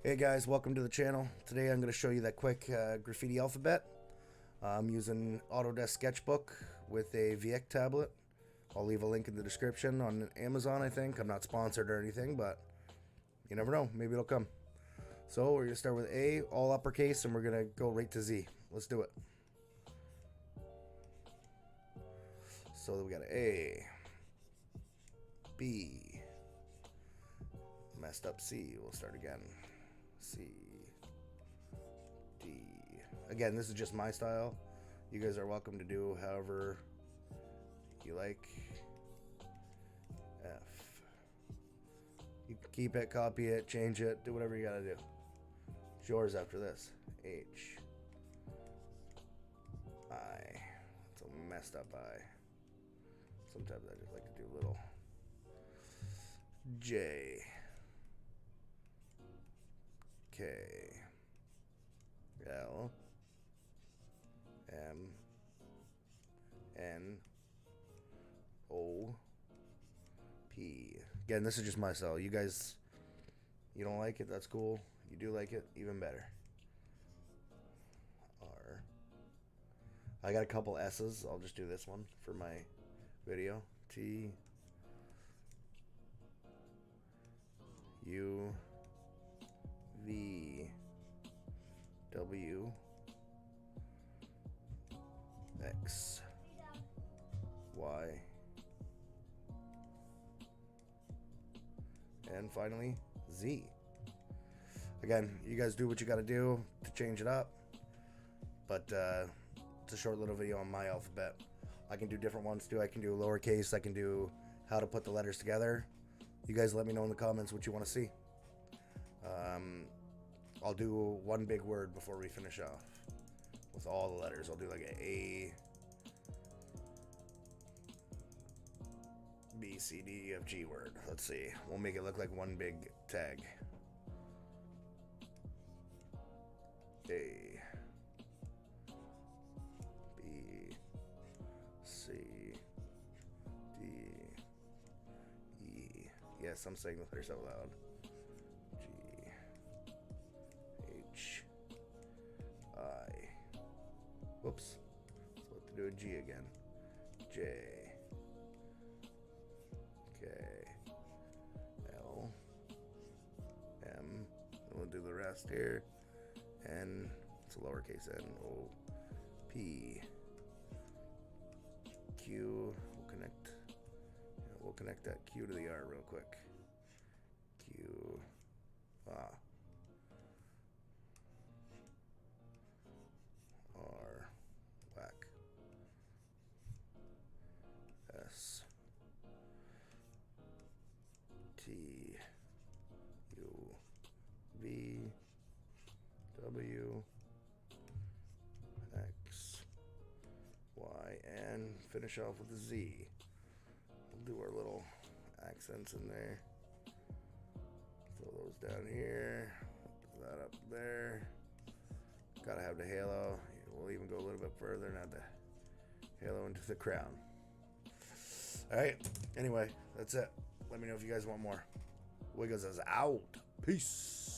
Hey guys, welcome to the channel. Today I'm going to show you that quick graffiti alphabet. I'm using Autodesk Sketchbook with a VX tablet. I'll leave a link in the description on Amazon, I think. I'm not sponsored or anything, but you never know. Maybe it'll come. So we're going to start with A, all uppercase, and we're going to go right to Z. Let's do it. So we got A, B, messed up C. We'll start again. C, D. Again, this is just my style. You guys are welcome to do however you like. F. You can keep it, copy it, change it, do whatever you gotta do. It's yours after this. H. I. It's a messed up I. Sometimes I just like to do little. J. K. L. M. N. O. P. Again, this is just my style. You guys, you don't like it, that's cool. You do like it, even better. R. I got a couple S's. I'll just do this one for my video. T. U. V. W. X. Y. And finally, Z. Again, you guys do what you gotta do to change it up. But it's a short little video on my alphabet. I can do different ones too. I can do lowercase. I can do how to put the letters together. You guys let me know in the comments what you want to see. I'll do one big word before we finish off with all the letters. I'll do like A, B, C, D, F, G word. Let's see. We'll make it look like one big tag. A, B, C, D, E. Yes, I'm saying the letters out loud. G, H, I. Whoops. So what to do a G again. J, K, L, M. And we'll do the rest here. N, it's a lowercase n, O, P, Q. We'll connect that Q to the R real quick. Q, R, whack. S, T, U, V, W, X, Y, and finish off with a Z. We'll do our little accents in there. Throw those down here. Put that up there. Gotta have the halo. We'll even go a little bit further and add the halo into the crown. Alright, anyway, that's it. Let me know if you guys want more. Wiggles is out. Peace.